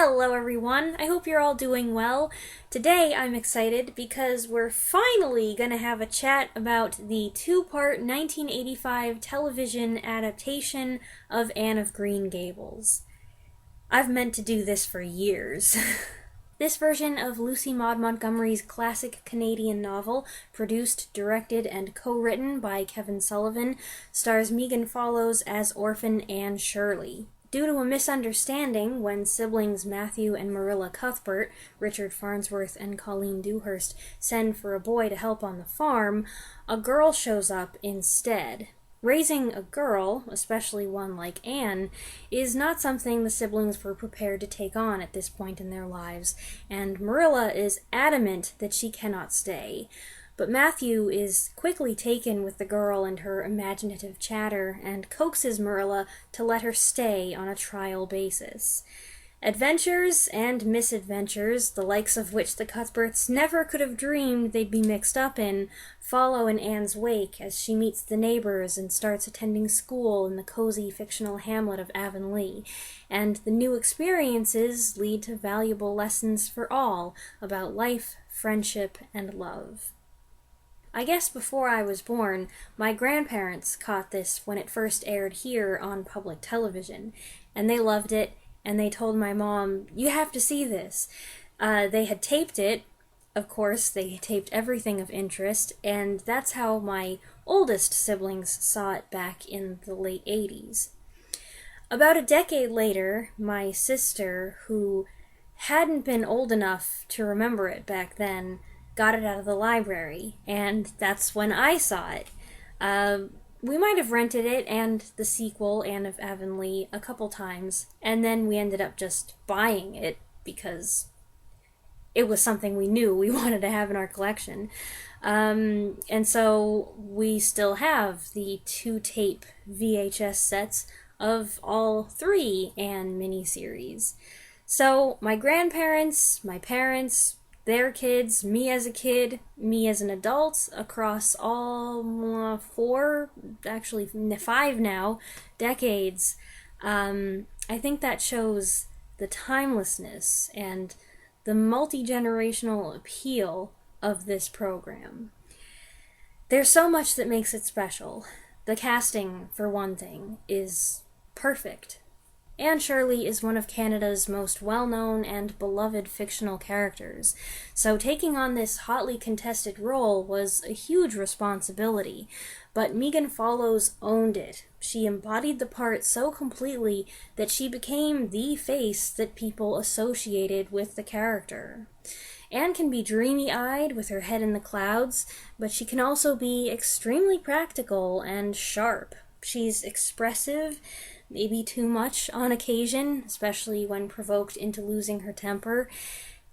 Hello everyone, I hope you're all doing well. Today I'm excited because we're finally going to have a chat about the two-part 1985 television adaptation of Anne of Green Gables. I've meant to do this for years. This version of Lucy Maud Montgomery's classic Canadian novel, produced, directed, and co-written by Kevin Sullivan, stars Megan Follows as orphan Anne Shirley. Due to a misunderstanding when siblings Matthew and Marilla Cuthbert, Richard Farnsworth and Colleen Dewhurst, send for a boy to help on the farm, a girl shows up instead. Raising a girl, especially one like Anne, is not something the siblings were prepared to take on at this point in their lives, and Marilla is adamant that she cannot stay. But Matthew is quickly taken with the girl and her imaginative chatter and coaxes Marilla to let her stay on a trial basis. Adventures and misadventures, the likes of which the Cuthberts never could have dreamed they'd be mixed up in, follow in Anne's wake as she meets the neighbors and starts attending school in the cozy fictional hamlet of Avonlea, and the new experiences lead to valuable lessons for all about life, friendship, and love. I guess before I was born, my grandparents caught this when it first aired here on public television, and they loved it, and they told my mom, "You have to see this." They had taped it. Of course, they taped everything of interest, and that's how my oldest siblings saw it back in the late 80s. About a decade later, my sister, who hadn't been old enough to remember it back then, got it out of the library, and that's when I saw it. We might have rented it and the sequel, Anne of Avonlea, a couple times, and then we ended up just buying it because it was something we knew we wanted to have in our collection. And so we still have the 2-tape VHS sets of all 3 Anne miniseries. So my grandparents, my parents, their kids, me as a kid, me as an adult, across all 4, actually 5 now, decades. I think that shows the timelessness and the multi-generational appeal of this program. There's so much that makes it special. The casting, for one thing, is perfect. Anne Shirley is one of Canada's most well-known and beloved fictional characters, so taking on this hotly contested role was a huge responsibility, but Megan Follows owned it. She embodied the part so completely that she became the face that people associated with the character. Anne can be dreamy-eyed with her head in the clouds, but she can also be extremely practical and sharp. She's expressive, maybe too much on occasion, especially when provoked into losing her temper,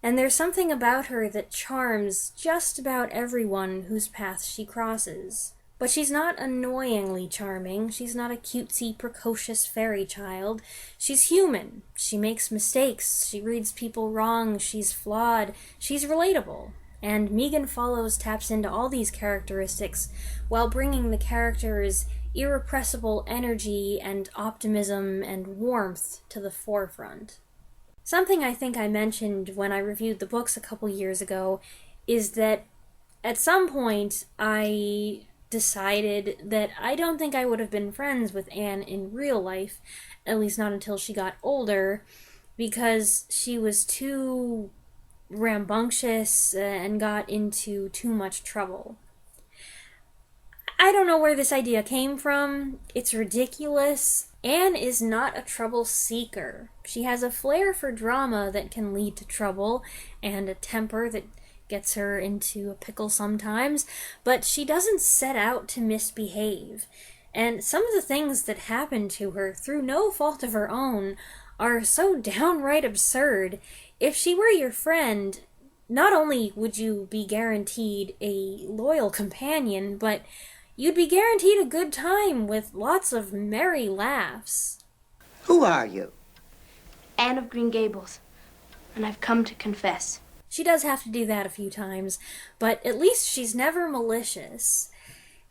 and there's something about her that charms just about everyone whose path she crosses. But she's not annoyingly charming, she's not a cutesy, precocious fairy child. She's human, she makes mistakes, she reads people wrong, she's flawed, she's relatable. And Megan Follows taps into all these characteristics while bringing the character's irrepressible energy and optimism and warmth to the forefront. Something I think I mentioned when I reviewed the books a couple years ago is that at some point I decided that I don't think I would have been friends with Anne in real life, at least not until she got older, because she was too rambunctious and got into too much trouble. I don't know where this idea came from. It's ridiculous. Anne is not a trouble seeker. She has a flair for drama that can lead to trouble, and a temper that gets her into a pickle sometimes, but she doesn't set out to misbehave. And some of the things that happen to her, through no fault of her own, are so downright absurd. If she were your friend, not only would you be guaranteed a loyal companion, but you'd be guaranteed a good time with lots of merry laughs. Who are you? Anne of Green Gables, and I've come to confess. She does have to do that a few times, but at least she's never malicious.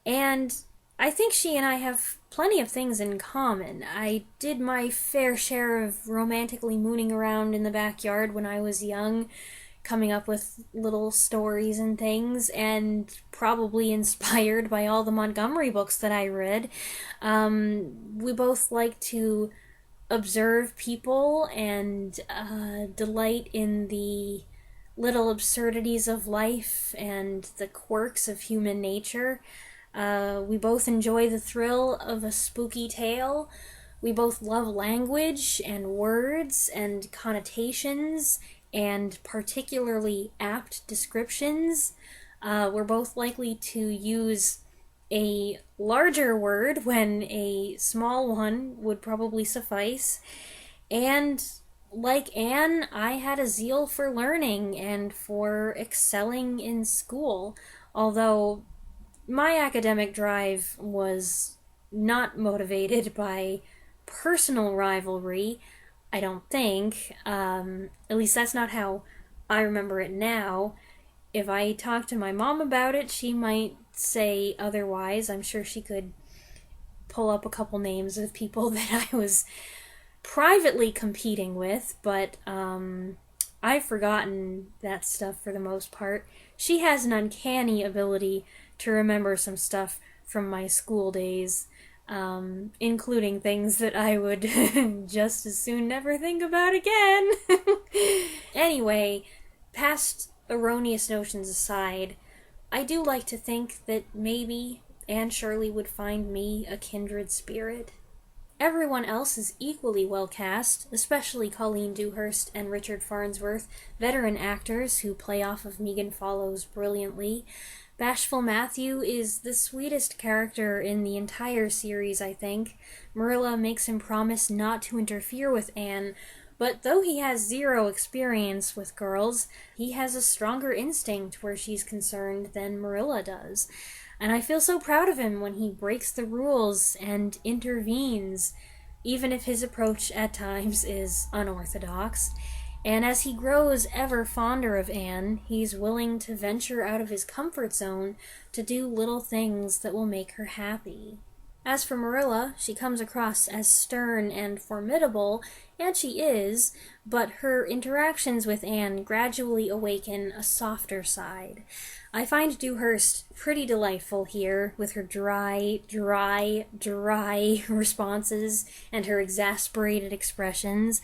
And I think she and I have plenty of things in common. I did my fair share of romantically mooning around in the backyard when I was young, coming up with little stories and things, and probably inspired by all the Montgomery books that I read. We both like to observe people and delight in the little absurdities of life and the quirks of human nature. We both enjoy the thrill of a spooky tale. We both love language and words and connotations and particularly apt descriptions. We're both likely to use a larger word when a small one would probably suffice. And like Anne, I had a zeal for learning and for excelling in school, although my academic drive was not motivated by personal rivalry, I don't think. At least that's not how I remember it now. If I talk to my mom about it, she might say otherwise. I'm sure she could pull up a couple names of people that I was privately competing with, but I've forgotten that stuff for the most part. She has an uncanny ability to remember some stuff from my school days, including things that I would just as soon never think about again. Anyway, past erroneous notions aside, I do like to think that maybe Anne Shirley would find me a kindred spirit. Everyone else is equally well cast, especially Colleen Dewhurst and Richard Farnsworth, veteran actors who play off of Megan Follows brilliantly. Bashful Matthew is the sweetest character in the entire series, I think. Marilla makes him promise not to interfere with Anne, but though he has zero experience with girls, he has a stronger instinct where she's concerned than Marilla does. And I feel so proud of him when he breaks the rules and intervenes, even if his approach at times is unorthodox. And as he grows ever fonder of Anne, he's willing to venture out of his comfort zone to do little things that will make her happy. As for Marilla, she comes across as stern and formidable, and she is, but her interactions with Anne gradually awaken a softer side. I find Dewhurst pretty delightful here, with her dry responses and her exasperated expressions,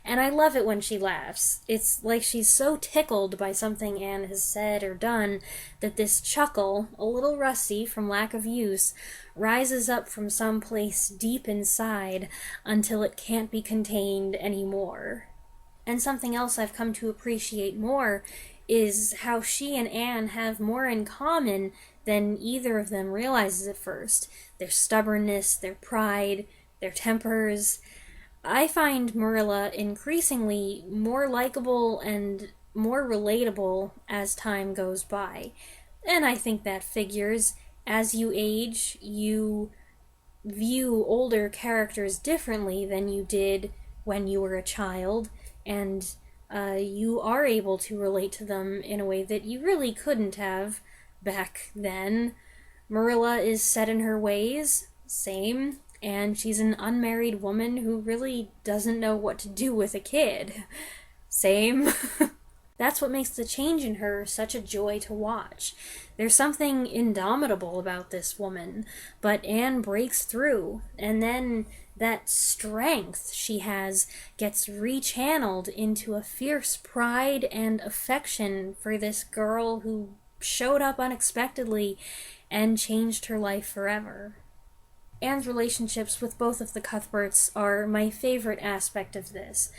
and I love it when she laughs. It's like she's so tickled by something Anne has said or done that this chuckle, a little rusty from lack of use, rises up from some place deep inside until it can't be contained anymore. And something else I've come to appreciate more is how she and Anne have more in common than either of them realizes at first. Their stubbornness, their pride, their tempers. I find Marilla increasingly more likable and more relatable as time goes by. And I think that figures. As you age, you view older characters differently than you did when you were a child, and you are able to relate to them in a way that you really couldn't have back then. Marilla is set in her ways, same, and she's an unmarried woman who really doesn't know what to do with a kid. Same. That's what makes the change in her such a joy to watch. There's something indomitable about this woman, but Anne breaks through, and then that strength she has gets rechanneled into a fierce pride and affection for this girl who showed up unexpectedly and changed her life forever. Anne's relationships with both of the Cuthberts are my favorite aspect of this.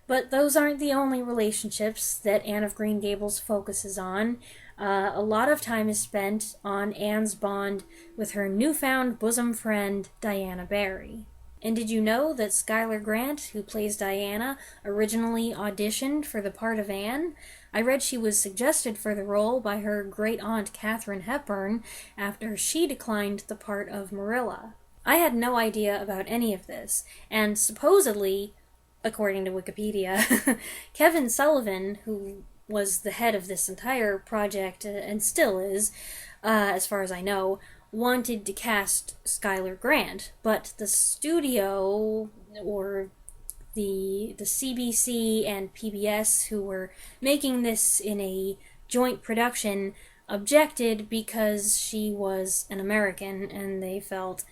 But those aren't the only relationships that Anne of Green Gables focuses on. A lot of time is spent on Anne's bond with her newfound bosom friend, Diana Barry. And did you know that Schuyler Grant, who plays Diana, originally auditioned for the part of Anne? I read she was suggested for the role by her great-aunt Katharine Hepburn after she declined the part of Marilla. I had no idea about any of this, and supposedly, according to Wikipedia, Kevin Sullivan, who was the head of this entire project, and still is, as far as I know, wanted to cast Skylar Grant, but the studio, or the CBC and PBS, who were making this in a joint production, objected because she was an American and they felt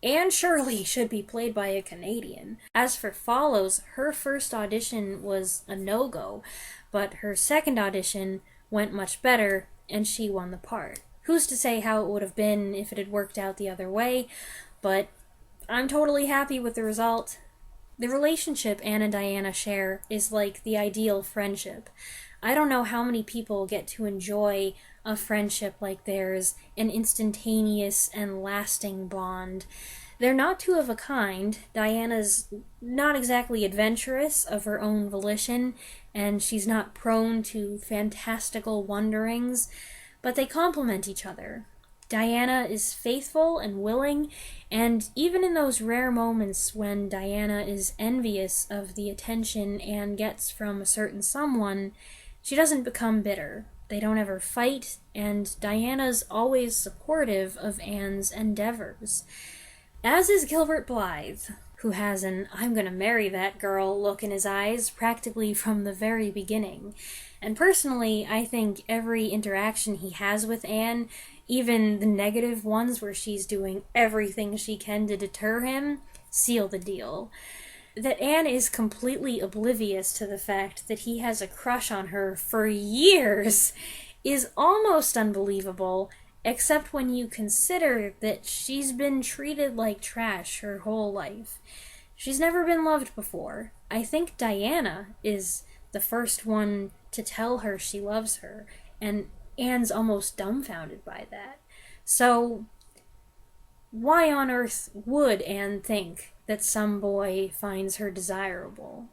Anne Shirley should be played by a Canadian. As for Follows, her first audition was a no-go, but her second audition went much better and she won the part. Who's to say how it would have been if it had worked out the other way, but I'm totally happy with the result. The relationship Anne and Diana share is like the ideal friendship. I don't know how many people get to enjoy a friendship like theirs, an instantaneous and lasting bond. They're not two of a kind. Diana's not exactly adventurous of her own volition, and she's not prone to fantastical wanderings, but they complement each other. Diana is faithful and willing, and even in those rare moments when Diana is envious of the attention Anne gets from a certain someone, she doesn't become bitter. They don't ever fight, and Diana's always supportive of Anne's endeavors. As is Gilbert Blythe, who has an "I'm gonna marry that girl" look in his eyes practically from the very beginning. And personally, I think every interaction he has with Anne, even the negative ones where she's doing everything she can to deter him, seal the deal. That Anne is completely oblivious to the fact that he has a crush on her for years is almost unbelievable, except when you consider that she's been treated like trash her whole life. She's never been loved before. I think Diana is the first one to tell her she loves her, and Anne's almost dumbfounded by that. So, why on earth would Anne think that some boy finds her desirable?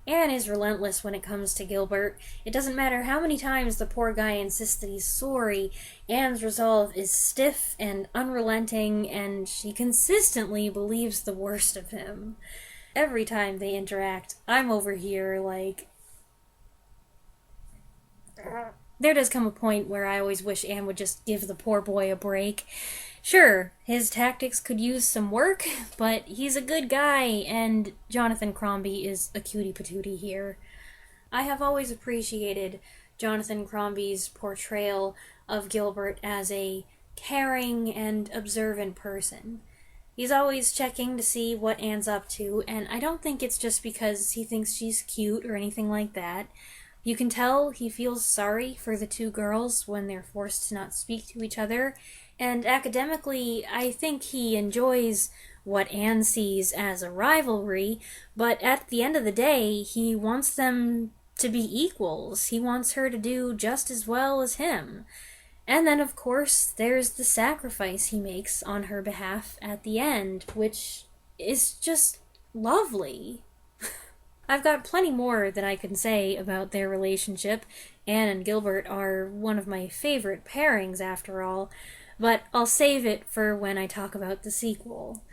Anne is relentless when it comes to Gilbert. It doesn't matter how many times the poor guy insists that he's sorry, Anne's resolve is stiff and unrelenting, and she consistently believes the worst of him. Every time they interact, I'm over here like... There does come a point where I always wish Anne would just give the poor boy a break. Sure, his tactics could use some work, but he's a good guy, and Jonathan Crombie is a cutie patootie here. I have always appreciated Jonathan Crombie's portrayal of Gilbert as a caring and observant person. He's always checking to see what Anne's up to, and I don't think it's just because he thinks she's cute or anything like that. You can tell he feels sorry for the two girls when they're forced to not speak to each other, and academically, I think he enjoys what Anne sees as a rivalry, but at the end of the day, he wants them to be equals. He wants her to do just as well as him. And then, of course, there's the sacrifice he makes on her behalf at the end, which is just lovely. I've got plenty more that I can say about their relationship. Anne and Gilbert are one of my favorite pairings, after all, but I'll save it for when I talk about the sequel.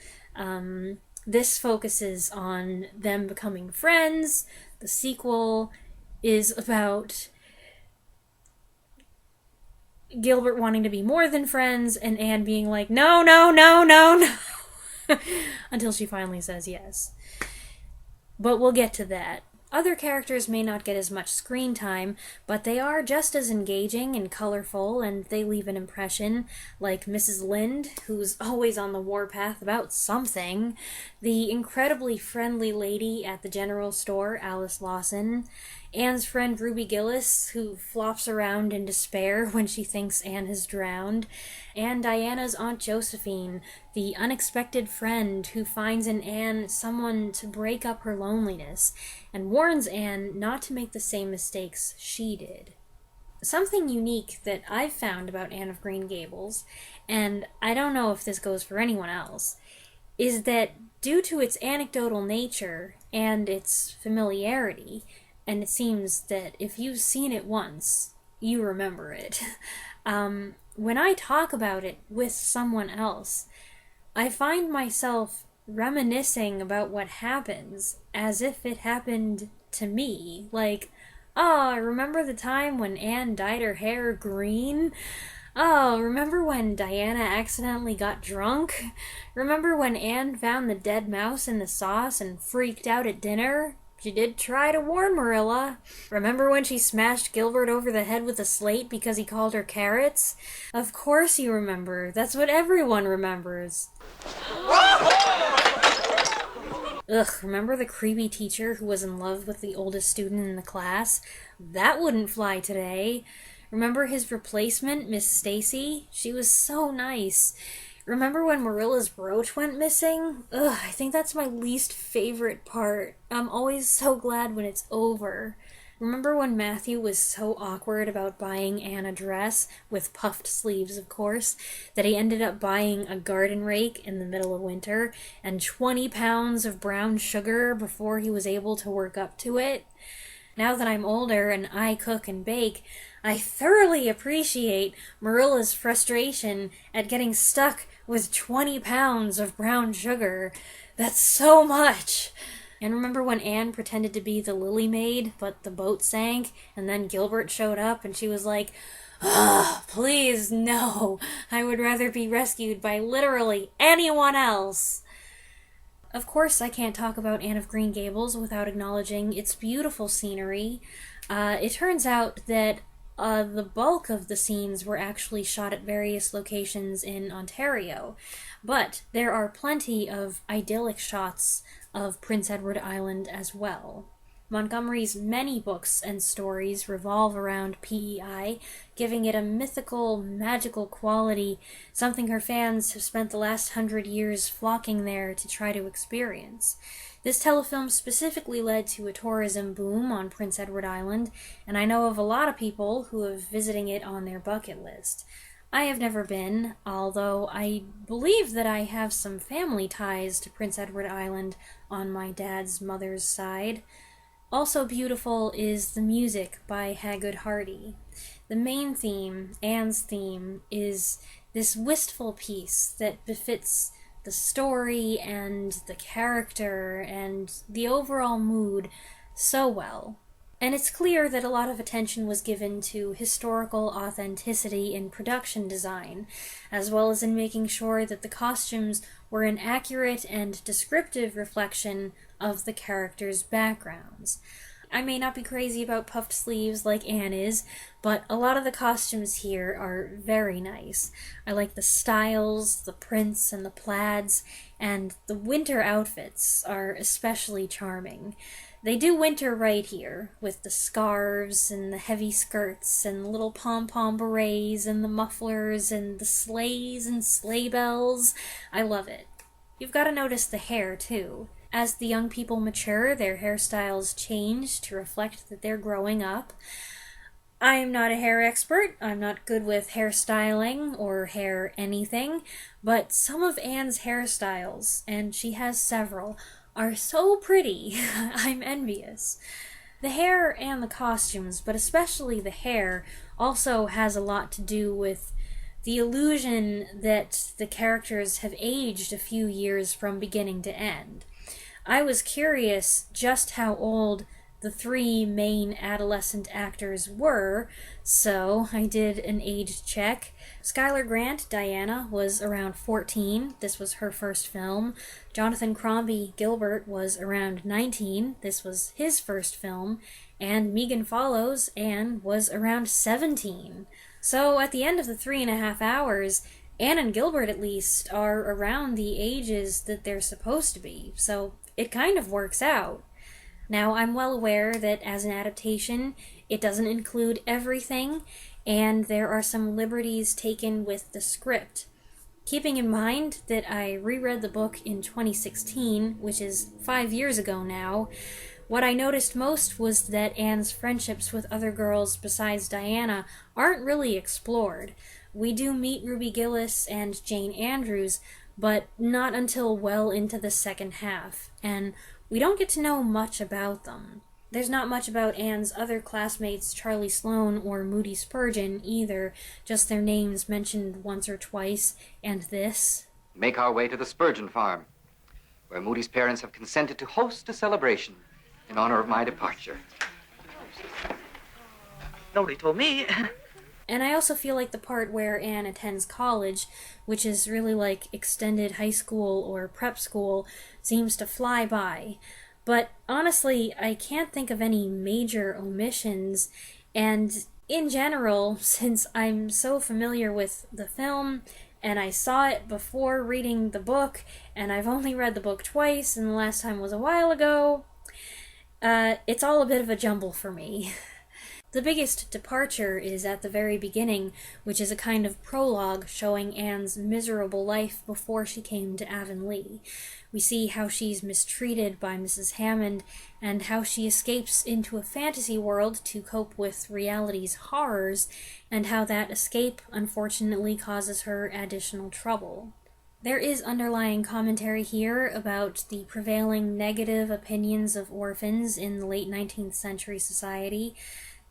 This focuses on them becoming friends. The sequel is about Gilbert wanting to be more than friends, and Anne being like, no, no, no, no, no, until she finally says yes. But we'll get to that. Other characters may not get as much screen time, but they are just as engaging and colorful, and they leave an impression, like Mrs. Lind, who's always on the warpath about something, the incredibly friendly lady at the general store, Alice Lawson, Anne's friend Ruby Gillis, who flops around in despair when she thinks Anne has drowned, and Diana's Aunt Josephine, the unexpected friend who finds in Anne someone to break up her loneliness, and warns Anne not to make the same mistakes she did. Something unique that I've found about Anne of Green Gables, and I don't know if this goes for anyone else, is that due to its anecdotal nature and its familiarity, and it seems that if you've seen it once, you remember it. When I talk about it with someone else, I find myself reminiscing about what happens as if it happened to me. Like, oh, I remember the time when Anne dyed her hair green. Oh, remember when Diana accidentally got drunk? Remember when Anne found the dead mouse in the sauce and freaked out at dinner? She did try to warn Marilla. Remember when she smashed Gilbert over the head with a slate because he called her carrots? Of course you remember. That's what everyone remembers. Ugh, remember the creepy teacher who was in love with the oldest student in the class? That wouldn't fly today. Remember his replacement, Miss Stacy? She was so nice. Remember when Marilla's brooch went missing? Ugh, I think that's my least favorite part. I'm always so glad when it's over. Remember when Matthew was so awkward about buying Anne a dress, with puffed sleeves of course, that he ended up buying a garden rake in the middle of winter and 20 pounds of brown sugar before he was able to work up to it? Now that I'm older and I cook and bake, I thoroughly appreciate Marilla's frustration at getting stuck with 20 pounds of brown sugar. That's so much! And remember when Anne pretended to be the Lily Maid, but the boat sank, and then Gilbert showed up and she was like, "Ugh, please, no. I would rather be rescued by literally anyone else." Of course, I can't talk about Anne of Green Gables without acknowledging its beautiful scenery. It turns out that the bulk of the scenes were actually shot at various locations in Ontario, but there are plenty of idyllic shots of Prince Edward Island as well. Montgomery's many books and stories revolve around PEI, giving it a mythical, magical quality, something her fans have spent the last 100 years flocking there to try to experience. This telefilm specifically led to a tourism boom on Prince Edward Island, and I know of a lot of people who have visiting it on their bucket list. I have never been, although I believe that I have some family ties to Prince Edward Island on my dad's mother's side. Also beautiful is the music by Hagood Hardy. The main theme, Anne's theme, is this wistful piece that befits the story and the character and the overall mood so well. And it's clear that a lot of attention was given to historical authenticity in production design, as well as in making sure that the costumes were an accurate and descriptive reflection of the characters' backgrounds. I may not be crazy about puffed sleeves like Anne is, but a lot of the costumes here are very nice. I like the styles, the prints, and the plaids, and the winter outfits are especially charming. They do winter right here, with the scarves and the heavy skirts and the little pom-pom berets and the mufflers and the sleighs and sleigh bells. I love it. You've got to notice the hair, too. As the young people mature, their hairstyles change to reflect that they're growing up. I'm not a hair expert, I'm not good with hairstyling or hair anything, but some of Anne's hairstyles, and she has several, are so pretty. I'm envious. The hair and the costumes, but especially the hair, also has a lot to do with the illusion that the characters have aged a few years from beginning to end. I was curious just how old the three main adolescent actors were, so I did an age check. Schuyler Grant, Diana, was around 14. This was her first film. Jonathan Crombie, Gilbert, was around 19. This was his first film. And Megan Follows, Anne, was around 17. So at the end of the 3.5 hours, Anne and Gilbert, at least, are around the ages that they're supposed to be, so it kind of works out. Now, I'm well aware that as an adaptation, it doesn't include everything, and there are some liberties taken with the script. Keeping in mind that I reread the book in 2016, which is 5 years ago now, what I noticed most was that Anne's friendships with other girls besides Diana aren't really explored. We do meet Ruby Gillis and Jane Andrews, but not until well into the second half, and we don't get to know much about them. There's not much about Anne's other classmates, Charlie Sloane or Moody Spurgeon, either, just their names mentioned once or twice, and this. Make our way to the Spurgeon farm, where Moody's parents have consented to host a celebration in honor of my departure. Nobody told me. And I also feel like the part where Anne attends college, which is really like extended high school or prep school, seems to fly by. But honestly, I can't think of any major omissions, and in general, since I'm so familiar with the film, and I saw it before reading the book, and I've only read the book twice, and the last time was a while ago, it's all a bit of a jumble for me. The biggest departure is at the very beginning, which is a kind of prologue showing Anne's miserable life before she came to Avonlea. We see how she's mistreated by Mrs. Hammond, and how she escapes into a fantasy world to cope with reality's horrors, and how that escape unfortunately causes her additional trouble. There is underlying commentary here about the prevailing negative opinions of orphans in the late 19th century society.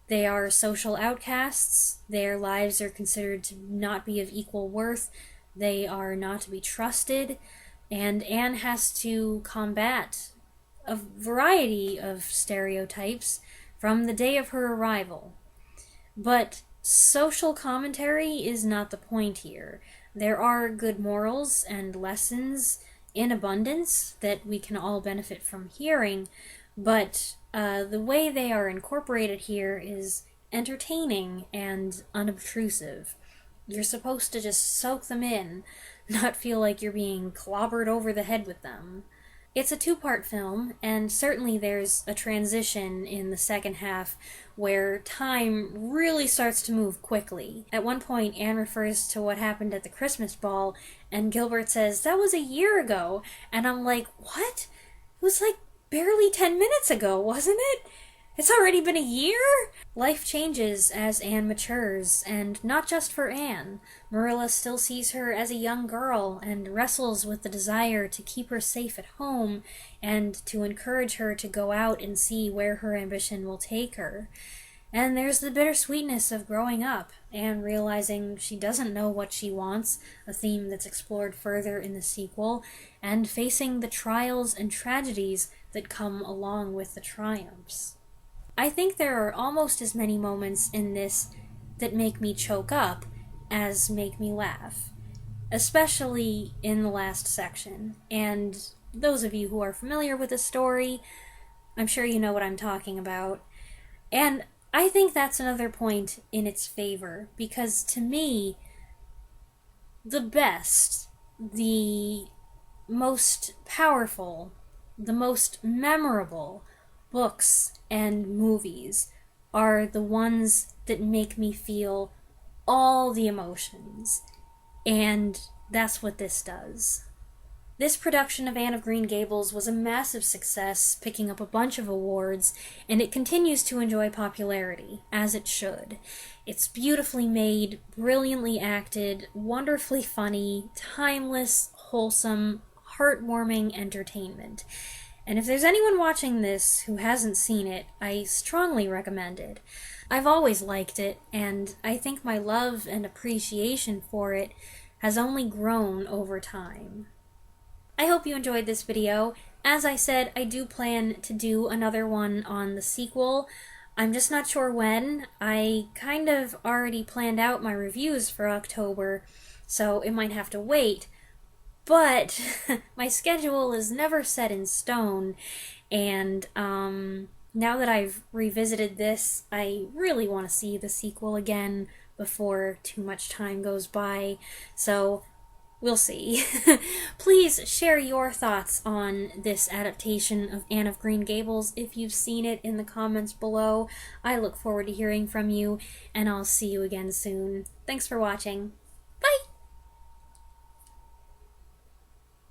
They are social outcasts, their lives are considered to not be of equal worth, they are not to be trusted, and Anne has to combat a variety of stereotypes from the day of her arrival. But social commentary is not the point here. There are good morals and lessons in abundance that we can all benefit from hearing, but the way they are incorporated here is entertaining and unobtrusive. You're supposed to just soak them in, not feel like you're being clobbered over the head with them. It's a two-part film, and certainly there's a transition in the second half where time really starts to move quickly. At one point, Anne refers to what happened at the Christmas ball, and Gilbert says, "That was a year ago," and I'm like, what? It was like barely 10 minutes ago, wasn't it? It's already been a year? Life changes as Anne matures, and not just for Anne. Marilla still sees her as a young girl and wrestles with the desire to keep her safe at home and to encourage her to go out and see where her ambition will take her. And there's the bittersweetness of growing up and realizing she doesn't know what she wants, a theme that's explored further in the sequel, and facing the trials and tragedies that come along with the triumphs. I think there are almost as many moments in this that make me choke up as make me laugh, especially in the last section. And those of you who are familiar with the story, I'm sure you know what I'm talking about. And I think that's another point in its favor, because to me, the best, the most powerful, the most memorable books and movies are the ones that make me feel all the emotions, and that's what this does. This production of Anne of Green Gables was a massive success, picking up a bunch of awards, and it continues to enjoy popularity, as it should. It's beautifully made, brilliantly acted, wonderfully funny, timeless, wholesome, heartwarming entertainment. And if there's anyone watching this who hasn't seen it, I strongly recommend it. I've always liked it, and I think my love and appreciation for it has only grown over time. I hope you enjoyed this video. As I said, I do plan to do another one on the sequel. I'm just not sure when. I kind of already planned out my reviews for October, so it might have to wait. But my schedule is never set in stone, and now that I've revisited this, I really want to see the sequel again before too much time goes by, so we'll see. Please share your thoughts on this adaptation of Anne of Green Gables if you've seen it in the comments below. I look forward to hearing from you, and I'll see you again soon. Thanks for watching.